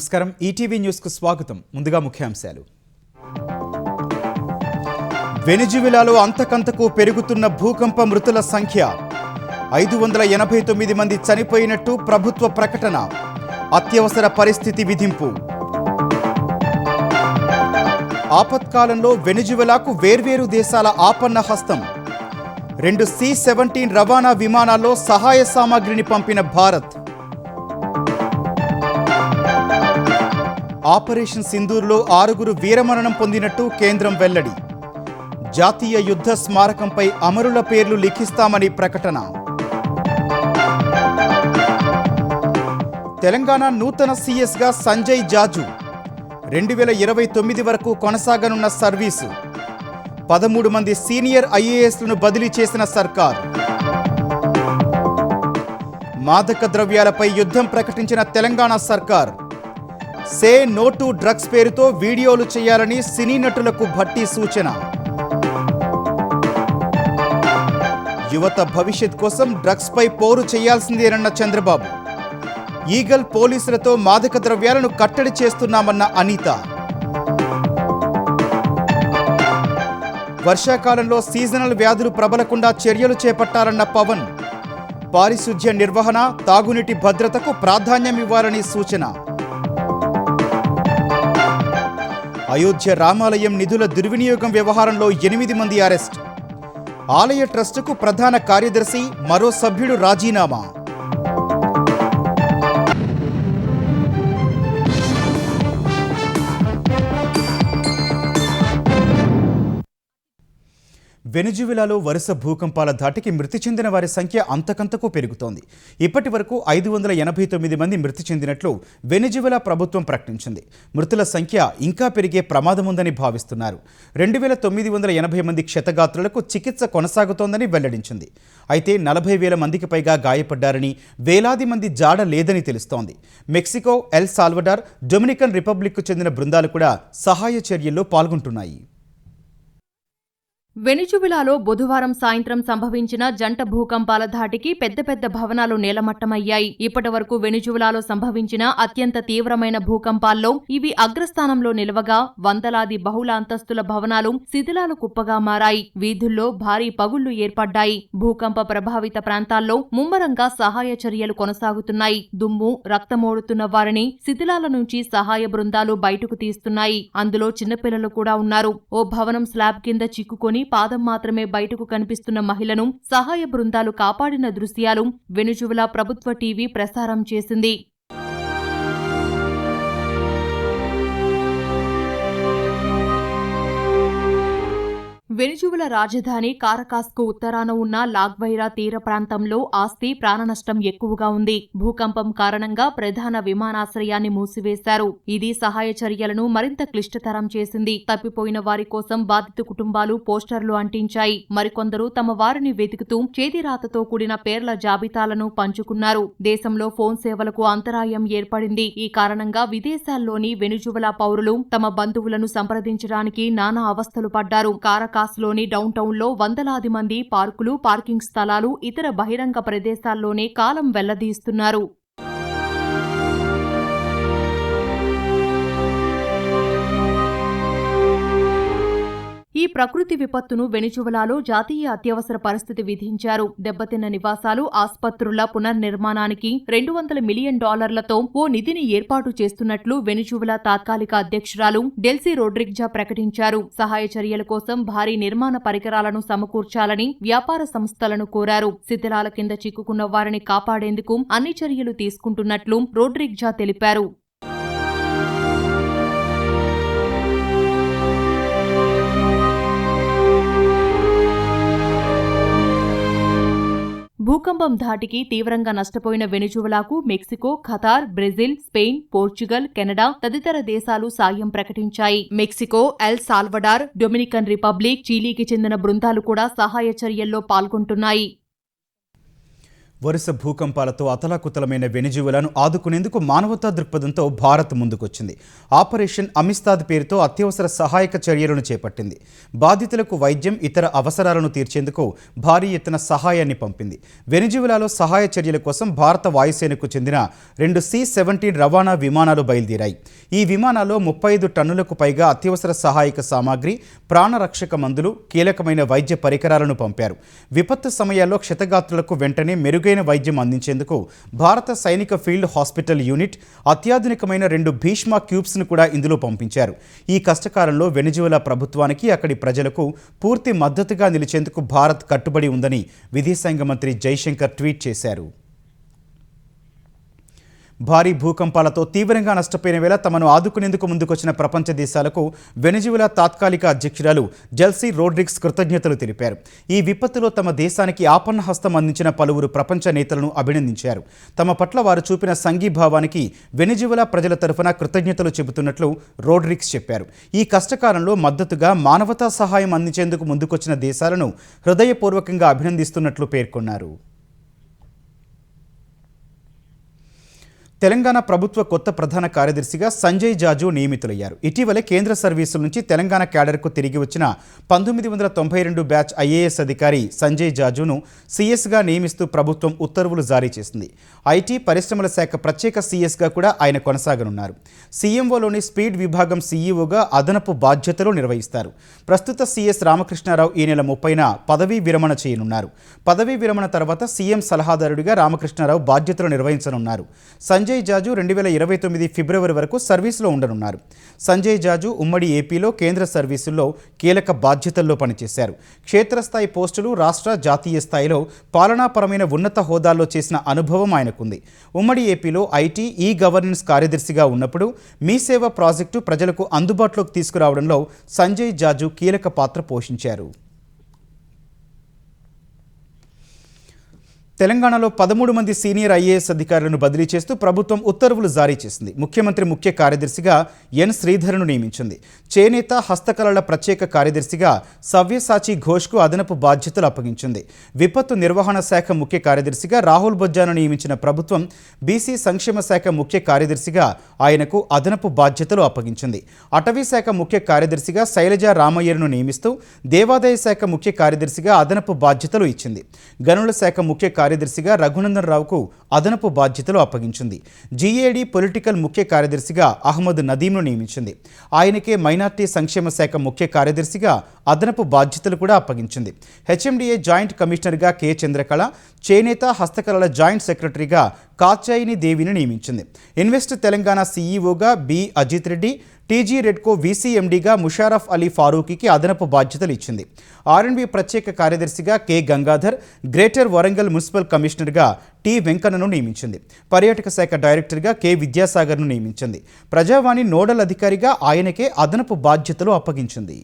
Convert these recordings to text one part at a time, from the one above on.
నమస్కారం ETV news కు స్వాగతం. ముందుగా ముఖ్యాంశాలు. వెనిజువెలాలో అంతకంతకు పెరుగుతున్న భూకంప మృతుల సంఖ్య 589 మంది చనిపోయినట్టు ప్రభుత్వ ప్రకటన. అత్యవసర పరిస్థితి విధింపు. ఆపత్కాలంలో వెనిజువెలాకు వేర్వేరు దేశాల ఆపన్న హస్తం. 2 C-17 రవాణా విమానాల్లో సహాయ సామాగ్రిని పంపిన భారత్. ఆపరేషన్ సింధూర్లో 6 వీరమరణం పొందినట్టు కేంద్రం వెల్లడి. జాతీయ యుద్ధ స్మారకంపై అమరుల పేర్లు లిఖిస్తామని ప్రకటన. తెలంగాణ నూతన సీఎస్గా సంజయ్ జాజు. 2029 వరకు కొనసాగనున్న సర్వీసు. 13 మంది సీనియర్ ఐఏఎస్లను బదిలీ చేసిన సర్కార్. మాదక ద్రవ్యాలపై యుద్ధం ప్రకటించిన తెలంగాణ సర్కార్. సే నో టు డ్రగ్స్ పేరుతో వీడియోలు చేయాలని సినీ నటులకు భట్టి సూచన. యువత భవిష్యత్ కోసం డ్రగ్స్ పై పోరు చేయాల్సిందేనన్న చంద్రబాబు. ఈగల్ పోలీసులతో మాదక ద్రవ్యాలను కట్టడి చేస్తున్నామన్న అనిత. వర్షాకాలంలో సీజనల్ వ్యాధులు ప్రబలకుండా చర్యలు చేపట్టాలన్న పవన్. పారిశుధ్య నిర్వహణ, తాగునీటి భద్రతకు ప్రాధాన్యం ఇవ్వాలని సూచన. అయోధ్య రామాలయం నిధుల దుర్వినియోగం వ్యవహారంలో 8 మంది అరెస్ట్. ఆలయ ట్రస్టుకు ప్రధాన కార్యదర్శి, మరో సభ్యుడు రాజీనామా. వెనిజువెలాలో వరుస భూకంపాల ధాటికి మృతి చెందిన వారి సంఖ్య అంతకంతకు పెరుగుతోంది. ఇప్పటి వరకు 589 మంది మృతి చెందినట్లు వెనిజువెలా ప్రభుత్వం ప్రకటించింది. మృతుల సంఖ్య ఇంకా పెరిగే ప్రమాదం ఉందని భావిస్తున్నారు. 2980 మంది క్షతగాత్రులకు చికిత్స కొనసాగుతోందని వెల్లడించింది. అయితే 40,000 మందికి పైగా గాయపడ్డారని, వేలాది మంది జాడ లేదని తెలుస్తోంది. మెక్సికో, ఎల్ సాల్వడార్, డొమినికన్ రిపబ్లిక్కు చెందిన బృందాలు కూడా సహాయ చర్యల్లో పాల్గొంటున్నాయి. వెనిజువెలాలో బుధవారం సాయంత్రం సంభవించిన జంట భూకంపాల ధాటికి పెద్ద పెద్ద భవనాలు నేలమట్టమయ్యాయి. ఇప్పటి వరకు వెనిజువెలాలో సంభవించిన అత్యంత తీవ్రమైన భూకంపాల్లో ఇవి అగ్రస్థానంలో నిలవగా, వందలాది బహుళ అంతస్తుల భవనాలు శిథిలాలు కుప్పగా మారాయి. వీధుల్లో భారీ పగుళ్లు ఏర్పడ్డాయి. భూకంప ప్రభావిత ప్రాంతాల్లో ముమ్మరంగా సహాయ చర్యలు కొనసాగుతున్నాయి. దుమ్ము, రక్తమోడుతున్న వారిని శిథిలాల నుంచి సహాయ బృందాలు బయటకు తీస్తున్నాయి. అందులో చిన్నపిల్లలు కూడా ఉన్నారు. ఓ భవనం స్లాబ్ కింద చిక్కుకొని పాదం మాత్రమే బయటకు కనిపిస్తున్న మహిళను సహాయ బృందాలు కాపాడిన దృశ్యాలు వెనిజువెలా ప్రభుత్వ టీవీ ప్రసారం చేసింది. వెనిజువెలా రాజధాని కారకాస్కు ఉత్తరాన ఉన్న లాగ్వైరా తీర ప్రాంతంలో ఆస్తి, ప్రాణనష్టం ఎక్కువగా ఉంది. భూకంపం కారణంగా ప్రధాన విమానాశ్రయాన్ని మూసివేశారు. ఇది సహాయ చర్యలను మరింత క్లిష్టతరం చేసింది. తప్పిపోయిన వారి కోసం బాధిత కుటుంబాలు పోస్టర్లు అంటించాయి. మరికొందరు తమ వారిని వెతుకుతూ చేతిరాతతో కూడిన పేర్ల జాబితాలను పంచుకున్నారు. దేశంలో ఫోన్ సేవలకు అంతరాయం ఏర్పడింది. ఈ కారణంగా విదేశాల్లోని వెనిజువెలా పౌరులు తమ బంధువులను సంప్రదించడానికి నానా అవస్థలు పడ్డారు. లోని డౌన్ టౌన్ లో వందలాది మంది పార్కులు, పార్కింగ్ స్థలాలు, ఇతర బహిరంగ ప్రదేశాల్లోనే కాలం వెళ్లదీస్తున్నారు. ఈ ప్రకృతి విపత్తును వెనిజువెలాలో జాతీయ అత్యవసర పరిస్థితి విధించారు. దెబ్బతిన్న నివాసాలు, ఆస్పత్రుల పునర్నిర్మాణానికి $200 మిలియన్ ఓ నిధిని ఏర్పాటు చేస్తున్నట్లు వెనిజువెలా తాత్కాలిక అధ్యక్షురాలు డెల్సీ రోడ్రిగ్జా ప్రకటించారు. సహాయ చర్యల కోసం భారీ నిర్మాణ పరికరాలను సమకూర్చాలని వ్యాపార సంస్థలను కోరారు. శిథిలాల కింద చిక్కుకున్న వారిని కాపాడేందుకు అన్ని చర్యలు తీసుకుంటున్నట్లు రోడ్రిగ్జా తెలిపారు. భూకంపం ధాటికి తీవ్రంగా నష్టపోయిన వెనిజువెలాకు Mexico, Qatar, Brazil, Spain, Portugal, Canada తదితర దేశాలు సాయం ప్రకటించాయి. Mexico, El Salvador, Dominican Republic, చిలీకి చెందిన బృందాలు కూడా సహాయ చర్యల్లో పాల్గొంటున్నాయి. వరుస భూకంపాలతో అతలాకుతలమైన వెనిజువెలాను ఆదుకునేందుకు మానవతా దృక్పథంతో భారత్ ముందుకొచ్చింది. ఆపరేషన్ అమిస్తాద్ పేరుతో అత్యవసర సహాయక చర్యలను చేపట్టింది. బాధితులకు వైద్యం, ఇతర అవసరాలను తీర్చేందుకు భారీ ఎత్తున సహాయాన్ని పంపింది. వెనిజువెలాలో సహాయ చర్యల కోసం భారత వాయుసేనకు చెందిన 2 C-17 రవాణా విమానాలు బయలుదేరాయి. ఈ విమానాల్లో 35 టన్నులకు పైగా అత్యవసర సహాయక సామాగ్రి, ప్రాణరక్షక మందులు, కీలకమైన వైద్య పరికరాలను పంపారు. విపత్తు సమయాల్లో క్షతగాత్రులకు వెంటనే మెరుగైన వైద్యం అందించేందుకు భారత సైనిక ఫీల్డ్ హాస్పిటల్ యూనిట్ అత్యాధునికమైన 2 భీష్మ క్యూబ్స్ను కూడా ఇందులో పంపించారు. ఈ కష్టకాలంలో వెనిజువెలా ప్రభుత్వానికి, అక్కడి ప్రజలకు పూర్తి మద్దతుగా నిలిచేందుకు భారత్ కట్టుబడి ఉందని విదేశాంగ మంత్రి జైశంకర్ ట్వీట్ చేశారు. భారీ భూకంపాలతో తీవ్రంగా నష్టపోయిన వేళ తమను ఆదుకునేందుకు ముందుకొచ్చిన ప్రపంచ దేశాలకు వెనిజువెలా తాత్కాలిక అధ్యక్షురాలు డెల్సీ రోడ్రిగ్స్ కృతజ్ఞతలు తెలిపారు. ఈ విపత్తులో తమ దేశానికి ఆపన్న హస్తం అందించిన పలువురు ప్రపంచ నేతలను అభినందించారు. తమ పట్ల వారు చూపిన సంఘీభావానికి వెనిజువెలా ప్రజల తరఫున కృతజ్ఞతలు చెబుతున్నట్లు రోడ్రిగ్స్ చెప్పారు. ఈ కష్టకాలంలో మద్దతుగా మానవతా సహాయం అందించేందుకు ముందుకొచ్చిన దేశాలను హృదయపూర్వకంగా అభినందిస్తున్నట్లు పేర్కొన్నారు. తెలంగాణ ప్రభుత్వ కొత్త ప్రధాన కార్యదర్శిగా సంజయ్ జాజు నియమితులయ్యారు. ఇటీవలే కేంద్ర సర్వీసుల నుంచి తెలంగాణ క్యాడర్కు తిరిగి వచ్చిన 1992 బ్యాచ్ ఐఏఎస్ అధికారి సంజయ్ జాజును సీఎస్గా నియమిస్తూ ప్రభుత్వం ఉత్తర్వులు జారీ చేసింది. ఐటీ, పరిశ్రమల శాఖ ప్రత్యేక సీఎస్గా కూడా ఆయన కొనసాగనున్నారు. సీఎంఓలోని స్పీడ్ విభాగం సీఈఓగా అదనపు బాధ్యతలు నిర్వహిస్తారు. ప్రస్తుత సీఎస్ రామకృష్ణారావు ఈ నెల 30న పదవీ విరమణ చేయనున్నారు. పదవీ విరమణ తర్వాత సీఎం సలహాదారుడిగా రామకృష్ణారావు బాధ్యతలు నిర్వహించనున్నారు. సంజయ్ జాజు 2029 ఫిబ్రవరి వరకు సర్వీసులో ఉండనున్నారు. సంజయ్ జాజు ఉమ్మడి ఏపీలో కేంద్ర సర్వీసుల్లో కీలక బాధ్యతల్లో పనిచేశారు. క్షేత్రస్థాయి పోస్టులు, రాష్ట్ర, జాతీయ స్థాయిలో పాలనాపరమైన ఉన్నత హోదాల్లో చేసిన అనుభవం ఆయనకుంది. ఉమ్మడి ఏపీలో ఐటీ, ఈ గవర్నెన్స్ కార్యదర్శిగా ఉన్నప్పుడు మీ సేవ ప్రాజెక్టు ప్రజలకు అందుబాటులోకి తీసుకురావడంలో సంజయ్ జాజు కీలక పాత్ర పోషించారు. తెలంగాణలో 13 మంది సీనియర్ ఐఏఎస్ అధికారులను బదిలీ చేస్తూ ప్రభుత్వం ఉత్తర్వులు జారీ చేసింది. ముఖ్యమంత్రి ముఖ్య కార్యదర్శిగా ఎన్ శ్రీధర్ను నియమించింది. చేనేత, హస్తకళల ప్రత్యేక కార్యదర్శిగా సవ్యసాచి ఘోష్కు అదనపు బాధ్యతలు అప్పగించింది. విపత్తు నిర్వహణ శాఖ ముఖ్య కార్యదర్శిగా రాహుల్ బొజ్జాను నియమించిన ప్రభుత్వం బీసీ సంక్షేమ శాఖ ముఖ్య కార్యదర్శిగా ఆయనకు అదనపు బాధ్యతలు అప్పగించింది. అటవీ శాఖ ముఖ్య కార్యదర్శిగా శైలజ రామయ్యను నియమిస్తూ దేవాదాయ శాఖ ముఖ్య కార్యదర్శిగా అదనపు బాధ్యతలు ఇచ్చింది. గనుల శాఖ ముఖ్య కార్యదర్శిగా రఘునందన్ రావుకు అదనపు బాధ్యతలు అప్పగించింది. జీఏడీ పొలిటికల్ ముఖ్య కార్యదర్శిగా అహ్మద్ నదీంను నియమించింది. ఆయనకే మైనార్టీ సంక్షేమ శాఖ ముఖ్య కార్యదర్శిగా అదనపు బాధ్యతలు కూడా అప్పగించింది. హెచ్ఎండిఏ జాయింట్ కమిషనర్గా కె చంద్రకళ, చేనేత, హస్తకళల జాయింట్ సెక్రటరీగా కాచాయిని దేవిని నియమించింది. ఇన్వెస్ట్ తెలంగాణ సీఈఓగా బి అజిత్ రెడ్డి, టీజీ రెడ్కో వీసీఎండీగా ముషారఫ్ అలీ ఫారూకీకి అదనపు బాధ్యతలు ఇచ్చింది. ఆర్ఎండ్బి ప్రత్యేక కార్యదర్శిగా K Gangadhar, greater Warangal municipal కమిషనర్గా టి వెంకన్నను నియమించింది. పర్యాటక శాఖ డైరెక్టర్గా కె విద్యాసాగర్ను నియమించింది. ప్రజావాణి నోడల్ అధికారిగా ఆయనకే అదనపు బాధ్యతలు అప్పగించింది.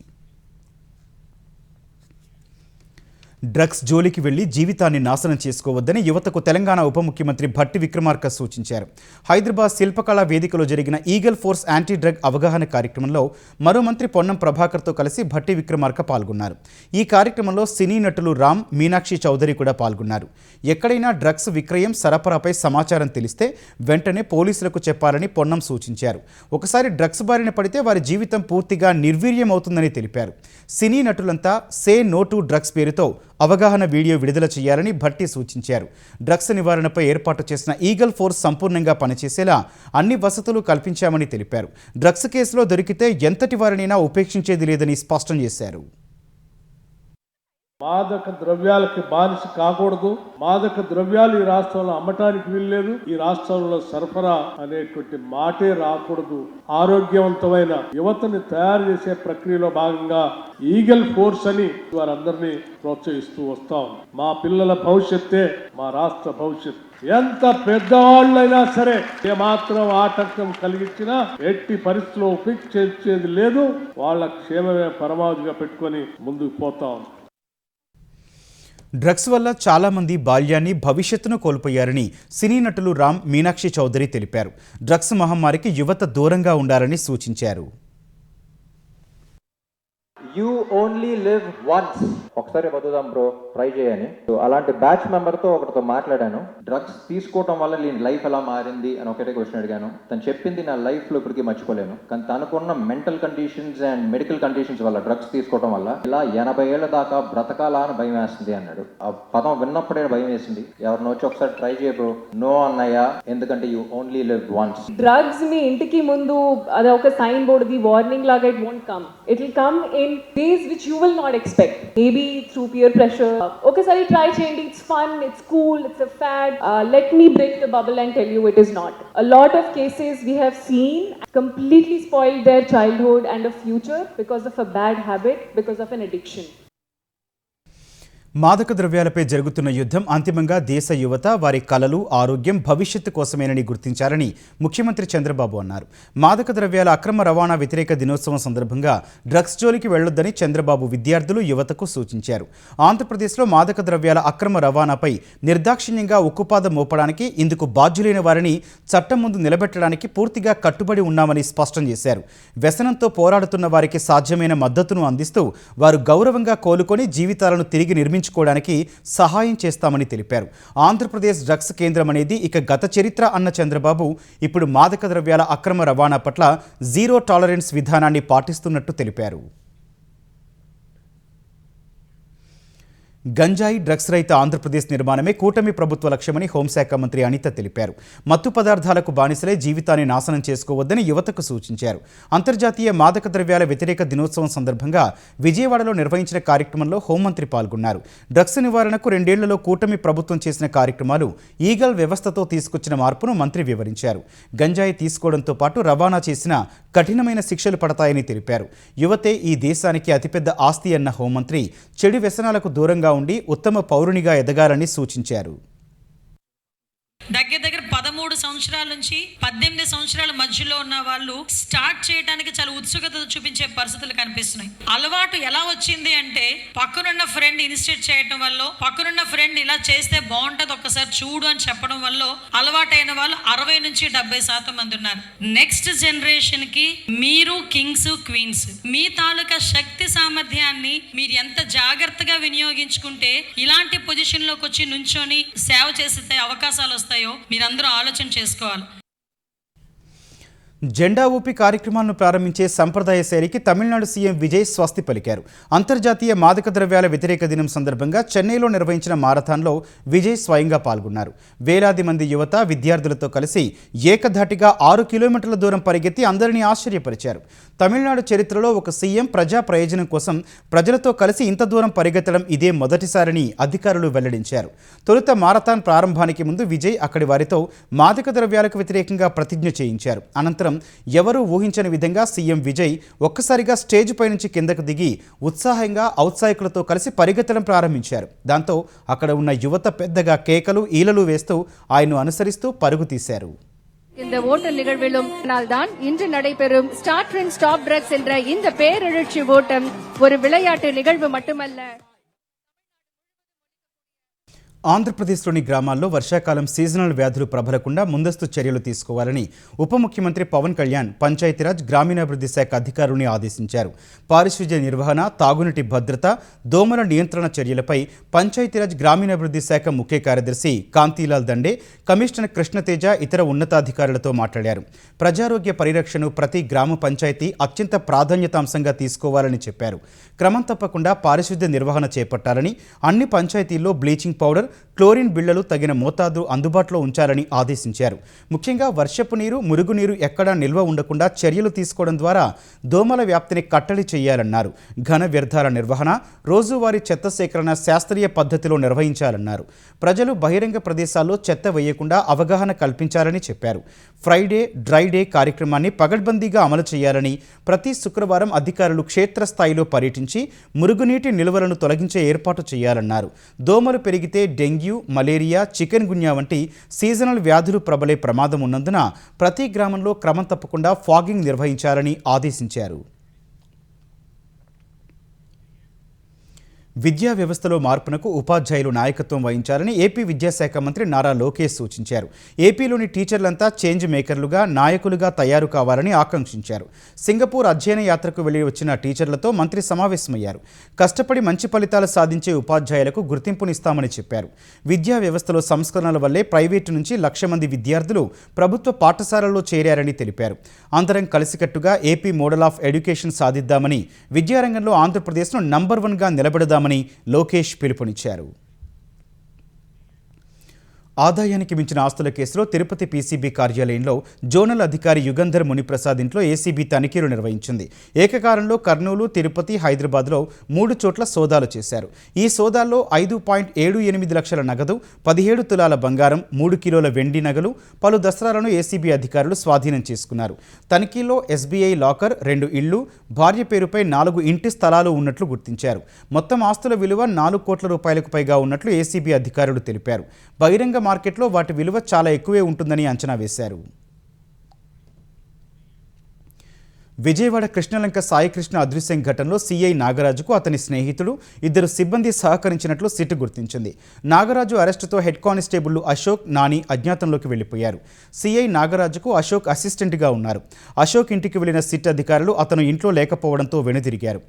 డ్రగ్స్ జోలికి వెళ్లి జీవితాన్ని నాశనం చేసుకోవద్దని యువతకు తెలంగాణ ఉప ముఖ్యమంత్రి భట్టి విక్రమార్క సూచించారు. హైదరాబాద్ శిల్పకళా వేదికలో జరిగిన ఈగల్ ఫోర్స్ యాంటీ డ్రగ్ అవగాహన కార్యక్రమంలో మరో మంత్రి పొన్నం ప్రభాకర్తో కలిసి భట్టి విక్రమార్క పాల్గొన్నారు. ఈ కార్యక్రమంలో సినీ నటులు రామ్, మీనాక్షి చౌదరి కూడా పాల్గొన్నారు. ఎక్కడైనా డ్రగ్స్ విక్రయం, సరఫరాపై సమాచారం తెలిస్తే వెంటనే పోలీసులకు చెప్పాలని పొన్నం సూచించారు. ఒకసారి డ్రగ్స్ బారిన పడితే వారి జీవితం పూర్తిగా నిర్వీర్యమవుతుందని తెలిపారు. సినీ నటులంతా సే నో టు డ్రగ్స్ పేరుతో అవగాహన వీడియో విడుదల చేయాలని భట్టి సూచించారు. డ్రగ్స్ నివారణపై ఏర్పాటు చేసిన ఈగల్ ఫోర్స్ సంపూర్ణంగా పనిచేసేలా అన్ని వసతులు కల్పించామని తెలిపారు. డ్రగ్స్ కేసులో దొరికితే ఎంతటి వారినైనా ఉపేక్షించేది లేదని స్పష్టం చేశారు. మాదక ద్రవ్యాలకి బానిస కాకూడదు. మాదక ద్రవ్యాలు ఈ రాష్ట్రంలో అమ్మటానికి వీల్లేదు. ఈ రాష్ట్రంలో సరఫరా అనేటువంటి మాటే రాకూడదు. ఆరోగ్యవంతమైన యువతని తయారు చేసే ప్రక్రియలో భాగంగా ఈగల్ ఫోర్స్ అని వారందరినీ ప్రోత్సహిస్తూ వస్తాం. మా పిల్లల భవిష్యత్తే మా రాష్ట్ర భవిష్యత్తు. ఎంత పెద్దవాళ్ళైనా సరే ఏమాత్రం ఆటంకం కలిగించినా ఎట్టి పరిస్థితుల్లో ఉపేక్షించేది లేదు. వాళ్ళ క్షేమమే పరమావధిగా పెట్టుకొని ముందుకు పోతాం. డ్రగ్స్ వల్ల చాలామంది బాల్యాన్ని, భవిష్యత్తును కోల్పోయారని సినీ నటులు రామ్, మీనాక్షి చౌదరి తెలిపారు. డ్రగ్స్ మహమ్మారికి యువత దూరంగా ఉండాలని సూచించారు. You only live once. ఒకసారి బతుకుదాం బ్రో, ట్రై చేయని. అలాంటి బ్యాచ్ మెంబర్తో ఒకటితో మాట్లాడాను. డ్రగ్స్ తీసుకోవడం వల్ల నీ లైఫ్ ఎలా మారింది అని ఒకటే క్వశ్చన్ అడిగాను. తను చెప్పింది నా లైఫ్లో ఇప్పటికీ మర్చిపోలేను. కానీ తనకున్న mental conditions and medical conditions వల్ల డ్రగ్స్ తీసుకోవడం వల్ల ఇలా 80 ఏళ్ల దాకా బ్రతకాలా అని భయం వేస్తుంది అన్నాడు. ఆ పదం విన్నప్పుడే భయం వేసింది. ఎవరిని వచ్చి ఒకసారి ట్రై చేయ బ్రో, నో అన్నయ్య, ఎందుకంటే you only live once. Drugs మీ ఇంటికి ముందు అది ఒక సైన్ బోర్డ్, ది వార్నింగ్ లాగా it won't come. It will come in ways which you will not expect. Maybe through peer pressure. ఒకసారి ట్రై చేయండి. It's fun, it's cool, it's a fad. Let me break the bubble and tell you it is not. A lot of cases we have seen completely spoiled their childhood and a future because of a bad habit, because of an addiction. మాదక ద్రవ్యాలపై జరుగుతున్న యుద్ధం అంతిమంగా దేశ యువత వారి కలలు, ఆరోగ్యం, భవిష్యత్తు కోసమేనని గుర్తించారని ముఖ్యమంత్రి చంద్రబాబు అన్నారు. మాదక ద్రవ్యాల అక్రమ రవాణా వ్యతిరేక దినోత్సవం సందర్భంగా డ్రగ్స్ జోలికి వెళ్లొద్దని చంద్రబాబు విద్యార్థులు, యువతకు సూచించారు. ఆంధ్రప్రదేశ్లో మాదక ద్రవ్యాల అక్రమ రవాణాపై నిర్దాక్షిణ్యంగా ఉక్కుపాదం మోపడానికి, ఇందుకు బాధ్యులైన వారిని చట్టం ముందు నిలబెట్టడానికి పూర్తిగా కట్టుబడి ఉన్నామని స్పష్టం చేశారు. వ్యసనంతో పోరాడుతున్న వారికి సాధ్యమైన మద్దతును అందిస్తూ వారు గౌరవంగా కోలుకొని జీవితాలను తిరిగి నిర్మించుకోవడానికి సహాయం చేస్తామని తెలిపారు. ఆంధ్రప్రదేశ్ డ్రగ్స్ కేంద్రం అనేది ఇక గత చరిత్ర అన్న చంద్రబాబు ఇప్పుడు మాదక ద్రవ్యాల అక్రమ రవాణా పట్ల జీరో టాలరెన్స్ విధానాన్ని పాటిస్తున్నట్టు తెలిపారు. గంజాయి, డ్రగ్స్ రహిత ఆంధ్రప్రదేశ్ నిర్మాణమే కూటమి ప్రభుత్వ లక్ష్యమని హోంశాఖ మంత్రి అనిత తెలిపారు. మత్తు పదార్థాలకు బానిసలై జీవితాన్ని నాశనం చేసుకోవద్దని యువతకు సూచించారు. అంతర్జాతీయ మాదక ద్రవ్యాల వ్యతిరేక దినోత్సవం సందర్భంగా విజయవాడలో నిర్వహించిన కార్యక్రమంలో హోంమంత్రి పాల్గొన్నారు. డ్రగ్స్ నివారణకు 2 ఏళ్లలో కూటమి ప్రభుత్వం చేసిన కార్యక్రమాలు, ఈగల్ వ్యవస్థతో తీసుకొచ్చిన మార్పును మంత్రి వివరించారు. గంజాయి తీసుకోవడంతో పాటు రవాణా చేసిన కఠినమైన శిక్షలు పడతాయని తెలిపారు. యువతే ఈ దేశానికి అతిపెద్ద ఆస్తి అన్న హోంమంత్రి చెడు వ్యసనాలకు దూరంగా ఉండి ఉత్తమ పౌరునిగా ఎదగాలని సూచించారు. దగ్గర 13 సంవత్సరాల నుంచి 18 సంవత్సరాల మధ్యలో ఉన్న వాళ్ళు స్టార్ట్ చేయడానికి చాలా ఉత్సుకత చూపించే పరిస్థితులు కనిపిస్తున్నాయి. అలవాటు ఎలా వచ్చింది అంటే పక్కనున్న ఫ్రెండ్ ఇన్స్టిట్యూట్ చేయడం వల్ల, పక్కనున్న ఫ్రెండ్ ఇలా చేస్తే బాగుంటుంది ఒక్కసారి చూడు అని చెప్పడం వల్ల అలవాటైన వాళ్ళు 60 నుంచి 70% మంది ఉన్నారు. నెక్స్ట్ జనరేషన్ కి మీరు కింగ్స్, క్వీన్స్. మీ తాలూకా శక్తి సామర్థ్యాన్ని మీరు ఎంత జాగ్రత్తగా వినియోగించుకుంటే ఇలాంటి పొజిషన్ లోకి వచ్చి నుంచొని సేవ చేసే అవకాశాలు వస్తాయి. మీరందరూ ఆలోచన చేసుకోవాలి. జెండా ఊపి కార్యక్రమాలను ప్రారంభించే సంప్రదాయ శైలికి తమిళనాడు సీఎం విజయ్ స్వస్తి పలికారు. అంతర్జాతీయ మాదక ద్రవ్యాల వ్యతిరేక దినం సందర్భంగా చెన్నైలో నిర్వహించిన మారథాన్లో విజయ్ స్వయంగా పాల్గొన్నారు. వేలాది మంది యువత, విద్యార్థులతో కలిసి ఏకధాటిగా 6 కిలోమీటర్ల దూరం పరిగెత్తి అందరినీ ఆశ్చర్యపరిచారు. తమిళనాడు చరిత్రలో ఒక సీఎం ప్రజా ప్రయోజనం కోసం ప్రజలతో కలిసి ఇంత దూరం పరిగెత్తడం ఇదే మొదటిసారని అధికారులు వెల్లడించారు. తొలుత మారథాన్ ప్రారంభానికి ముందు విజయ్ అక్కడి వారితో మాదక ద్రవ్యాలకు వ్యతిరేకంగా ప్రతిజ్ఞ చేయించారు. అనంతరం ఎవరూ ఊహించని విధంగా సీఎం విజయ్ ఒక్కసారిగా స్టేజ్ పై నుంచి కిందకు దిగి ఉత్సాహంగా ఔత్సాహికులతో కలిసి పరిగెత్తడం ప్రారంభించారు. దాంతో అక్కడ ఉన్న యువత పెద్దగా కేకలు, ఈలలు వేస్తూ ఆయన్ను అనుసరిస్తూ పరుగు తీశారు. இந்த ஓட்ட நிகழ்விலும் தான் இன்று நடைபெறும் ஸ்டார்ட் அண்ட் ஸ்டாப் ட்ரக்ஸ் என்ற இந்த பேரெழுச்சி ஓட்டம் ஒரு விளையாட்டு நிகழ்வு மட்டுமல்ல. ఆంధ్రప్రదేశ్లోని గ్రామాల్లో వర్షాకాలం సీజనల్ వ్యాధులు ప్రబలకుండా ముందస్తు చర్యలు తీసుకోవాలని ఉప ముఖ్యమంత్రి పవన్ కళ్యాణ్ పంచాయతీరాజ్, గ్రామీణాభివృద్ధి శాఖ అధికారులను ఆదేశించారు. పారిశుధ్య నిర్వహణ, తాగునీటి భద్రత, దోమల నియంత్రణ చర్యలపై పంచాయతీరాజ్, గ్రామీణాభివృద్ధి శాఖ ముఖ్య కార్యదర్శి కాంతిలాల్ దండే, కమిషనర్ కృష్ణతేజ ఇతర ఉన్నతాధికారులతో మాట్లాడారు. ప్రజారోగ్య పరిరక్షణను ప్రతి గ్రామ పంచాయతీ అత్యంత ప్రాధాన్యతాంశంగా తీసుకోవాలని చెప్పారు. క్రమం తప్పకుండా పారిశుధ్య నిర్వహణ చేపట్టాలని, అన్ని పంచాయతీల్లో బ్లీచింగ్ పౌడర్, క్లోరిన్ బిళ్లలు తగిన మోతాదు అందుబాటులో ఉంచాలని ఆదేశించారు. ముఖ్యంగా వర్షపు నీరు, మురుగునీరు ఎక్కడా నిల్వ ఉండకుండా చర్యలు తీసుకోవడం ద్వారా దోమల వ్యాప్తిని కట్టడి చేయాలన్నారు. ఘన వ్యర్థాల నిర్వహణ, రోజువారీ చెత్త సేకరణ శాస్త్రీయ పద్ధతిలో నిర్వహించాలన్నారు. ప్రజలు బహిరంగ ప్రదేశాల్లో చెత్త వేయకుండా అవగాహన కల్పించాలని చెప్పారు. ఫ్రైడే, డ్రై డే కార్యక్రమాన్ని పగడ్బందీగా అమలు చేయాలని, ప్రతి శుక్రవారం అధికారులు క్షేత్రస్థాయిలో పర్యటించి మురుగునీటి నిల్వలను తొలగించే ఏర్పాటు చేయాలన్నారు. దోమలు పెరిగితే డెంగ్యూ, మలేరియా, చికెన్ గున్యా వంటి సీజనల్ వ్యాధులు ప్రబలే ప్రమాదం ఉన్నందున ప్రతి గ్రామంలో క్రమం తప్పకుండా ఫాగింగ్ నిర్వహించాలని ఆదేశించారు. విద్యా వ్యవస్థలో మార్పునకు ఉపాధ్యాయులు నాయకత్వం వహించాలని ఏపీ విద్యాశాఖ మంత్రి నారా లోకేష్ సూచించారు. ఏపీలోని టీచర్లంతా చేంజ్ మేకర్లుగా, నాయకులుగా తయారు కావాలని ఆకాంక్షించారు. సింగపూర్ అధ్యయన యాత్రకు వెళ్లి వచ్చిన టీచర్లతో మంత్రి సమావేశమయ్యారు. కష్టపడి మంచి ఫలితాలు సాధించే ఉపాధ్యాయులకు గుర్తింపునిస్తామని చెప్పారు. విద్యా వ్యవస్థలో సంస్కరణల వల్లే ప్రైవేటు నుంచి 1,00,000 మంది విద్యార్థులు ప్రభుత్వ పాఠశాలల్లో చేరారని తెలిపారు. అందరం కలిసికట్టుగా ఏపీ మోడల్ ఆఫ్ ఎడ్యుకేషన్ సాధిద్దామని, విద్యారంగంలో ఆంధ్రప్రదేశ్ను నంబర్ 1గా నిలబెడదామని లోకేష్ పిలుపునిచ్చారు. ఆదాయానికి మించిన ఆస్తుల కేసులో తిరుపతి పీసీబీ కార్యాలయంలో జోనల్ అధికారి యుగంధర్ మునిప్రసాద్ ఇంట్లో ఏసీబీ తనిఖీలు నిర్వహించింది. ఏకకాలంలో కర్నూలు, తిరుపతి, హైదరాబాద్లో 3 చోట్ల సోదాలు చేశారు. ఈ సోదాల్లో 5.78 లక్షల నగదు, 17 తులాల బంగారం, 3 కిలోల వెండి నగలు, పలు దస్త్రాలను ఏసీబీ అధికారులు స్వాధీనం చేసుకున్నారు. తనిఖీల్లో ఎస్బీఐ లాకర్, 2 ఇళ్లు, భార్య పేరుపై 4 ఇంటి స్థలాలు ఉన్నట్లు గుర్తించారు. మొత్తం ఆస్తుల విలువ 4 కోట్ల రూపాయలకు పైగా ఉన్నట్లు ఏసీబీ అధికారులు తెలిపారు. బహిరంగ మార్కెట్లో వాటి విలువ చాలా ఎక్కువే ఉంటుందని అంచనా వేశారు. విజయవాడ కృష్ణలంక సాయికృష్ణ అదృశ్యం ఘటనలో సీఐ నాగరాజుకు అతని స్నేహితుడు, 2 సిబ్బంది సహకరించినట్లు సిట్ గుర్తించింది. నాగరాజు అరెస్టుతో హెడ్ కానిస్టేబుళ్లు అశోక్, నాని అజ్ఞాతంలోకి వెళ్లిపోయారు. సీఐ నాగరాజుకు అశోక్ అసిస్టెంట్గా ఉన్నారు. అశోక్ ఇంటికి వెళ్లిన సిట్ అధికారులు అతను ఇంట్లో లేకపోవడంతో వెనుదిరిగారు.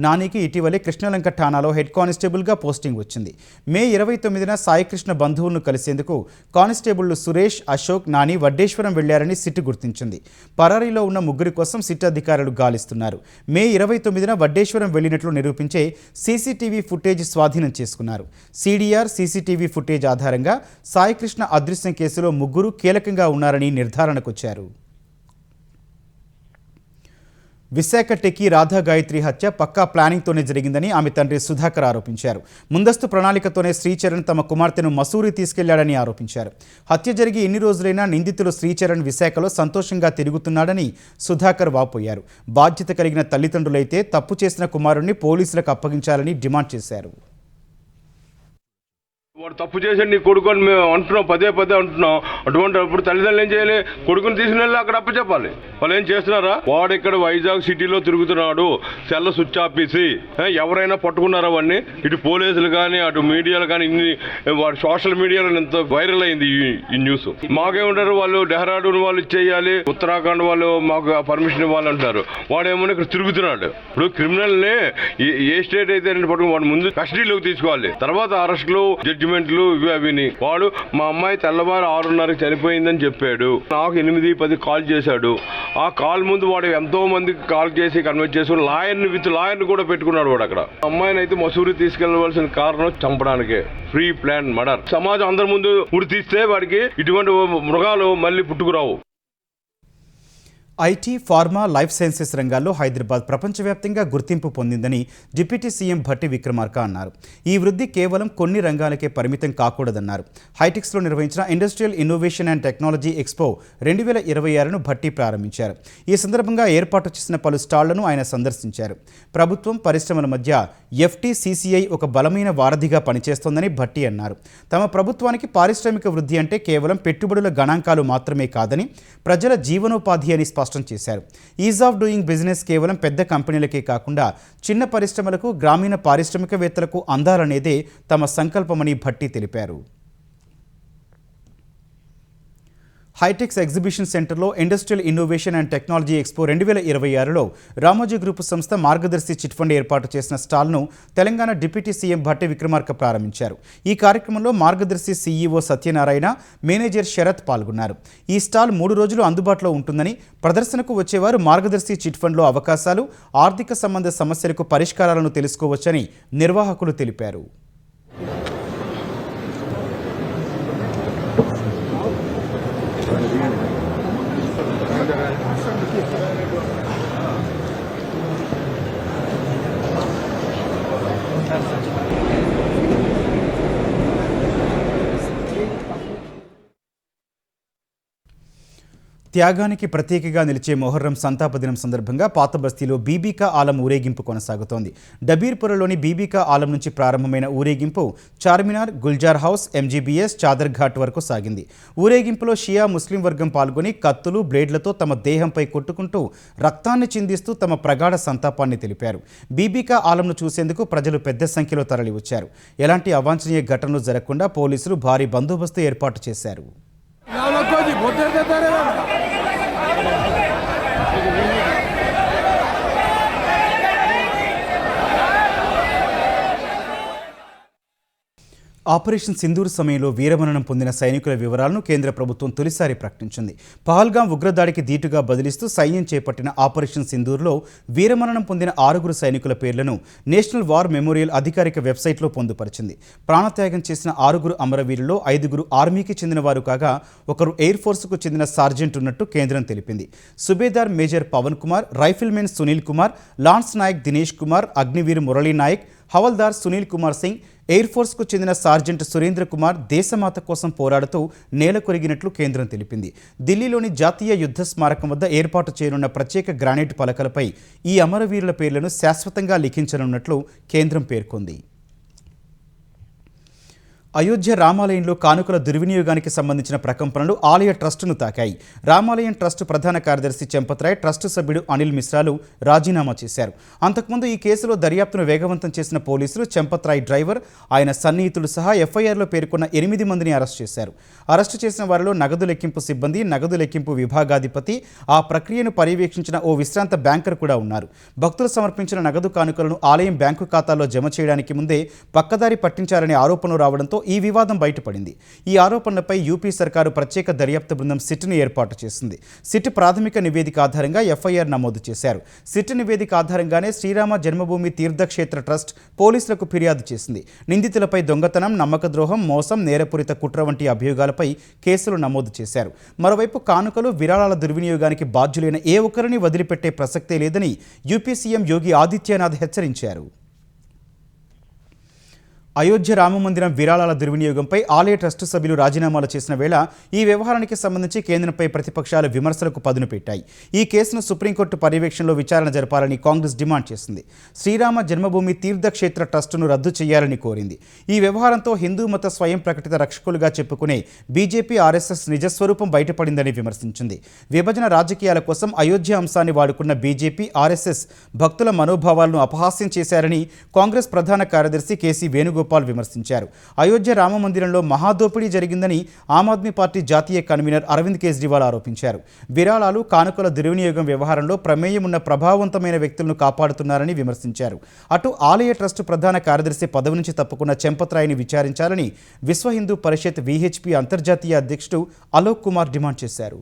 నానికి ఇటీవలే కృష్ణలంక ఠాణాలో హెడ్ కానిస్టేబుల్గా పోస్టింగ్ వచ్చింది. మే 29న సాయికృష్ణ బంధువులను కలిసేందుకు కానిస్టేబుళ్లు సురేష్, అశోక్, నాని వడ్డేశ్వరం వెళ్లారని సిట్ గుర్తించింది. పరారీలో ఉన్న 3 కోసం సిట్ అధికారులు గాలిస్తున్నారు. మే 29న వడ్డేశ్వరం వెళ్లినట్లు నిరూపించే సీసీటీవీ ఫుటేజ్ స్వాధీనం చేసుకున్నారు. సీడీఆర్, సీసీటీవీ ఫుటేజ్ ఆధారంగా సాయికృష్ణ అదృశ్యం కేసులో 3 కీలకంగా ఉన్నారని నిర్ధారణకొచ్చారు. విశాఖ టెక్కీ రాధా గాయత్రి హత్య పక్కా ప్లానింగ్తోనే జరిగిందని ఆమె తండ్రి సుధాకర్ ఆరోపించారు. ముందస్తు ప్రణాళికతోనే శ్రీచరణ్ తమ కుమార్తెను మసూరి తీసుకెళ్లాడని ఆరోపించారు. హత్య జరిగి ఎన్ని రోజులైనా నిందితులు శ్రీచరణ్ విశాఖలో సంతోషంగా తిరుగుతున్నాడని సుధాకర్ వాపోయారు. బాధ్యత కలిగిన తల్లిదండ్రులైతే తప్పు చేసిన కుమారుణ్ణి పోలీసులకు అప్పగించాలని డిమాండ్ చేశారు. వాడు తప్పు చేసాడు నీ కొడుకు అని మేము అంటున్నాం, పదే అంటున్నాం. అటువంటి అప్పుడు తల్లిదండ్రులు ఏం చేయాలి? కొడుకుని తీసిన వాళ్ళు అక్కడ అప్పు చెప్పాలి. వాళ్ళు ఏం చేస్తున్నారా? వాడు ఇక్కడ వైజాగ్ సిటీలో తిరుగుతున్నాడు, సెల్ల స్విచ్ ఆపేసి. ఎవరైనా పట్టుకున్నారా వాడిని? ఇటు పోలీసులు కానీ అటు మీడియాలు కానీ ఇన్ని వాడు సోషల్ మీడియాలో ఎంత వైరల్ అయింది ఈ న్యూస్. మాకేమంటారు వాళ్ళు? డెహ్రాడూన్ వాళ్ళు ఇచ్చేయాలి, ఉత్తరాఖండ్ వాళ్ళు మాకు పర్మిషన్ ఇవ్వాలంటారు. వాడేమో ఇక్కడ తిరుగుతున్నాడు. ఇప్పుడు క్రిమినల్ని ఏ స్టేట్ అయితే పట్టుకుని వాడు ముందు కస్టడీలోకి తీసుకోవాలి, తర్వాత అరెస్టులు, జడ్జిమెంట్లు ఇవి అవిని. వాడు మా అమ్మాయి తెల్లవారు 6:30 చనిపోయిందని చెప్పాడు. నాకు 8-10 కాల్ చేశాడు. ఆ కాల్ ముందు వాడు ఎంతో మందికి కాల్ చేసి కన్వర్ట్ చేసుకుని లాయర్ని కూడా పెట్టుకున్నాడు. వాడు అక్కడ అమ్మాయిని అయితే మసూరి తీసుకెళ్లవలసిన కారణం చంపడానికే. Free plan murder. సమాజం అందరి ముందు ఉరి తీస్తే వాడికి ఇటువంటి మృగాలు మళ్ళీ పుట్టుకురావు. ఐటీ, ఫార్మా, లైఫ్ సైన్సెస్ రంగాల్లో హైదరాబాద్ ప్రపంచవ్యాప్తంగా గుర్తింపు పొందిందని డిప్యూటీ సీఎం భట్టి విక్రమార్క అన్నారు. ఈ వృద్ధి కేవలం కొన్ని రంగాలకే పరిమితం కాకూడదన్నారు. హైటెక్స్లో నిర్వహించిన industrial innovation and technology expo 2026ను భట్టి ప్రారంభించారు. ఈ సందర్భంగా ఏర్పాటు చేసిన పలు స్టాళ్లను ఆయన సందర్శించారు. ప్రభుత్వం, పరిశ్రమల మధ్య ఎఫ్టీసీసీఐ ఒక బలమైన వారధిగా పనిచేస్తోందని భట్టి అన్నారు. తమ ప్రభుత్వానికి పారిశ్రామిక వృద్ధి అంటే కేవలం పెట్టుబడుల గణాంకాలు మాత్రమే కాదని, ప్రజల జీవనోపాధి అని స్పష్టం చేశారు. ఈజ్ ఆఫ్ డూయింగ్ బిజినెస్ కేవలం పెద్ద కంపెనీలకే కాకుండా చిన్న పరిశ్రమలకు, గ్రామీణ పారిశ్రామికవేత్తలకు అందాలనేదే తమ సంకల్పమని భట్టి తెలిపారు. హైటెక్స్ ఎగ్జిబిషన్ సెంటర్లో industrial innovation and technology expo 2026లో రామోజీ గ్రూప్ సంస్థ మార్గదర్శి చిట్ ఫండ్ ఏర్పాటు చేసిన స్టాల్ను తెలంగాణ డిప్యూటీ సీఎం భట్టి విక్రమార్క ప్రారంభించారు. ఈ కార్యక్రమంలో మార్గదర్శి సీఈఓ సత్యనారాయణ, మేనేజర్ శరత్ పాల్గొన్నారు. ఈ స్టాల్ 3 రోజులు అందుబాటులో ఉంటుందని, ప్రదర్శనకు వచ్చేవారు మార్గదర్శి చిట్ ఫండ్లో అవకాశాలు, ఆర్థిక సంబంధ సమస్యలకు పరిష్కారాలను తెలుసుకోవచ్చని నిర్వాహకులు తెలిపారు. త్యాగానికి ప్రతీకగా నిలిచే మొహర్రం సంతాప దినం సందర్భంగా పాత బస్తీలో బీబీకా ఆలం ఊరేగింపు కొనసాగుతోంది. డబీర్పురలోని బీబీకా ఆలం నుంచి ప్రారంభమైన ఊరేగింపు చార్మినార్, గుల్జార్ హౌస్, ఎంజీబీఎస్, చాదర్ ఘాట్ వరకు సాగింది. ఊరేగింపులో షియా ముస్లిం వర్గం పాల్గొని కత్తులు, బ్లేడ్లతో తమ దేహంపై కొట్టుకుంటూ రక్తాన్ని చిందిస్తూ తమ ప్రగాఢ సంతాపాన్ని తెలిపారు. బీబీకా ఆలంను చూసేందుకు ప్రజలు పెద్ద సంఖ్యలో తరలివచ్చారు. ఎలాంటి అవాంఛనీయ ఘటనలు జరగకుండా పోలీసులు భారీ బందోబస్తు ఏర్పాటు చేశారు. ఆపరేషన్ సింధూర్ సమయంలో వీరమరణం పొందిన సైనికుల వివరాలను కేంద్ర ప్రభుత్వం తొలిసారి ప్రకటించింది. పహల్గాం ఉగ్రదాడికి ధీటుగా బదిలిస్తూ సైన్యం చేపట్టిన ఆపరేషన్ సింధూర్లో వీరమరణం పొందిన 6 సైనికుల పేర్లను నేషనల్ వార్ మెమోరియల్ అధికారిక వెబ్సైట్లో పొందుపరిచింది. ప్రాణత్యాగం చేసిన 6 అమరవీరుల్లో 5 ఆర్మీకి చెందిన వారు కాగా ఒకరు ఎయిర్ ఫోర్స్కు చెందిన సార్జెంట్ ఉన్నట్టు కేంద్రం తెలిపింది. Subedar major Pavan Kumar, rifleman Sunil Kumar, lance Naik Dinesh Kumar, Agniveer Murali Naik, Havildar Sunil Kumar Singh, air ఫోర్స్కు చెందిన సార్జెంట్ సురేంద్ర కుమార్ దేశమాత కోసం పోరాడుతూ నేల కొరిగినట్లు కేంద్రం తెలిపింది. ఢిల్లీలోని జాతీయ యుద్ధ స్మారకం వద్ద ఏర్పాటు చేయనున్న ప్రత్యేక గ్రానైట్ పలకలపై ఈ అమరవీరుల పేర్లను శాశ్వతంగా లిఖించనున్నట్లు కేంద్రం పేర్కొంది. అయోధ్య రామాలయంలో కానుకల దుర్వినియోగానికి సంబంధించిన ప్రకంపనలు ఆలయ ట్రస్టును తాకాయి. రామాలయం ట్రస్టు ప్రధాన కార్యదర్శి చెంపత్రాయ్, ట్రస్టు సభ్యుడు అనిల్ మిశ్రాలు రాజీనామా చేశారు. అంతకుముందు ఈ కేసులో దర్యాప్తును వేగవంతం చేసిన పోలీసులు చెంపత్రాయ్ డ్రైవర్, ఆయన సన్నిహితులు సహా ఎఫ్ఐఆర్లో పేర్కొన్న 8 మందిని అరెస్టు చేశారు. అరెస్టు చేసిన వారిలో నగదు లెక్కింపు సిబ్బంది, నగదు లెక్కింపు విభాగాధిపతి, ఆ ప్రక్రియను పర్యవేక్షించిన ఓ విశ్రాంత బ్యాంకర్ కూడా ఉన్నారు. భక్తులు సమర్పించిన నగదు కానుకలను ఆలయం బ్యాంకు ఖాతాల్లో జమ చేయడానికి ముందే పక్కదారి పట్టించారనే ఆరోపణలు రావడంతో ఈ వివాదం బయటపడింది. ఈ ఆరోపణలపై యూపీ సర్కారు ప్రత్యేక దర్యాప్తు బృందం సిట్ను ఏర్పాటు చేసింది. సిట్ ప్రాథమిక నివేదిక ఆధారంగా ఎఫ్ఐఆర్ నమోదు చేశారు. సిట్ నివేదిక ఆధారంగానే శ్రీరామ జన్మభూమి తీర్థక్షేత్ర ట్రస్ట్ పోలీసులకు ఫిర్యాదు చేసింది. నిందితులపై దొంగతనం, నమ్మకద్రోహం, మోసం, నేరపూరిత కుట్ర వంటి అభియోగాలపై కేసులు నమోదు చేశారు. మరోవైపు కానుకలు, విరాళాల దుర్వినియోగానికి బాధ్యులైన ఏ ఒక్కరిని వదిలిపెట్టే ప్రసక్తే లేదని యూపీ సీఎం యోగి ఆదిత్యనాథ్ హెచ్చరించారు. అయోధ్య రామమందిరం విరాళాల దుర్వినియోగంపై ఆలయ ట్రస్టు సభ్యులు రాజీనామాలు చేసిన వేళ ఈ వ్యవహారానికి సంబంధించి కేంద్రంపై ప్రతిపక్షాలు విమర్శలకు పదును పెట్టాయి. ఈ కేసును సుప్రీంకోర్టు పర్యవేక్షణలో విచారణ జరపాలని కాంగ్రెస్ డిమాండ్ చేసింది. శ్రీరామ జన్మభూమి తీర్థక్షేత్ర ట్రస్టును రద్దు చేయాలని కోరింది. ఈ వ్యవహారంతో హిందూ మత స్వయం ప్రకటిత రక్షకులుగా చెప్పుకునే బీజేపీ, ఆర్ఎస్ఎస్ నిజస్వరూపం బయటపడిందని విమర్శించింది. విభజన రాజకీయాల కోసం అయోధ్య అంశాన్ని వాడుకున్న బీజేపీ, ఆర్ఎస్ఎస్ భక్తుల మనోభావాలను అపహాస్యం చేశారని కాంగ్రెస్ ప్రధాన కార్యదర్శి కేసీ వేణుగోపాల్ విమర్శించారు. అయోధ్య రామమందిరంలో మహాదోపిడీ జరిగిందని ఆమ్ ఆద్మీ పార్టీ జాతీయ కన్వీనర్ అరవింద్ కేజ్రీవాల్ ఆరోపించారు. విరాళాలు, కానుకల దుర్వినియోగం వ్యవహారంలో ప్రమేయం ఉన్న ప్రభావవంతమైన వ్యక్తులను కాపాడుతున్నారని విమర్శించారు. అటు ఆలయ ట్రస్టు ప్రధాన కార్యదర్శి పదవి నుంచి తప్పుకున్న చెంపత్రాయిని విచారించాలని విశ్వ హిందూ పరిషత్ విహెచ్పి అంతర్జాతీయ అధ్యక్షుడు అలోక్ కుమార్ డిమాండ్ చేశారు.